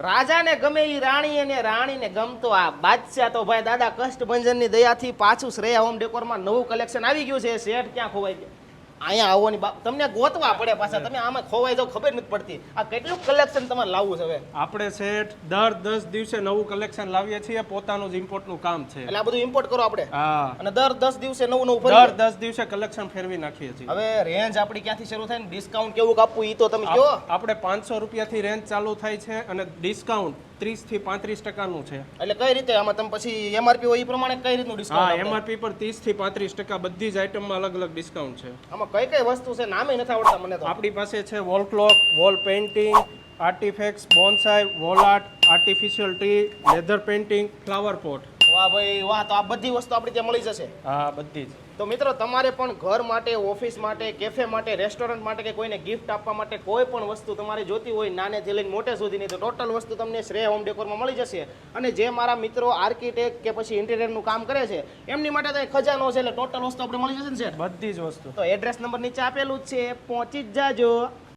રાજાને ગમે ઈ રાણી અને રાણીને ગમતો આ બાદશાહ તો ભાઈ દાદા કષ્ટભંજનની દયાથી પાછું શ્રેયા હોમ ડેકોરમાં નવું કલેક્શન આવી ગયું છે. શેઠ ક્યાં ખોવાઈ ગયા? અહીંયા આવવાની તમને ગોતવા પડે પાછા. તમે આમાં ખોવાઈ જાવ ખબર નથી પડતી. આ કેટલું કલેક્શન તમારે લાવવું છે હવે? આપણે શેઠ દર 10 દિવસે નવું કલેક્શન લાવીએ છીએ. પોતાનું જ ઇમ્પોર્ટનું કામ છે. એટલે આ બધું ઇમ્પોર્ટ કરો આપણે. હા. અને દર 10 દિવસે નવું ફરી દર 10 દિવસે કલેક્શન ફેરવી નાખીએ છીએ. હવે રેન્જ આપણી ક્યાંથી શરૂ થાય ને ડિસ્કાઉન્ટ કેવું આપવું ઈ તો તમે કહો. આપણે 500 રૂપિયાથી રેન્જ ચાલુ થાય છે અને ડિસ્કાઉન્ટ 30 થી 35% છે. એટલે કઈ રીતે આમાં તમે પછી એમઆરપી હોય એ પ્રમાણે કઈ રીતનું હા, ડિસ્કાઉન્ટ? એમઆરપી પર 30 થી 35% બધી જ આઇટમમાં અલગ અલગ ડિસ્કાઉન્ટ છે. આમાં કઈ કઈ વસ્તુ છે નામે નથી આવડતા મને તો. આપણી પાસે છે wall clock, wall painting, artefacts, bonsai, wall art, artificial tree, leather painting, flower pot. વાહ ભાઈ વાહ, તો આ બધી વસ્તુ આપણી ત્યાં મળી જશે. હા, બધી જ. તો મિત્રો તમારે પણ ઘર માટે, ઓફિસ માટે, કેફે માટે, રેસ્ટોરન્ટ માટે કે કોઈને ગિફ્ટ આપવા માટે કોઈ પણ વસ્તુ તમારે જોતી હોય નાનેથી લઈને મોટે સુધીની, તો ટોટલ વસ્તુ તમને શ્રેય હોમ ડેકોરમાં મળી જશે. અને જે મારા મિત્રો આર્કિટેક્ટ કે પછી ઇન્ટિરિયરનું કામ કરે છે એમની માટે તો ખજાનો છે. એટલે ટોટલ વસ્તુ આપણે મળી જશે ને સર? બધી જ વસ્તુ. તો એડ્રેસ નંબર નીચે આપેલું જ છે, પહોંચી જ જાજો.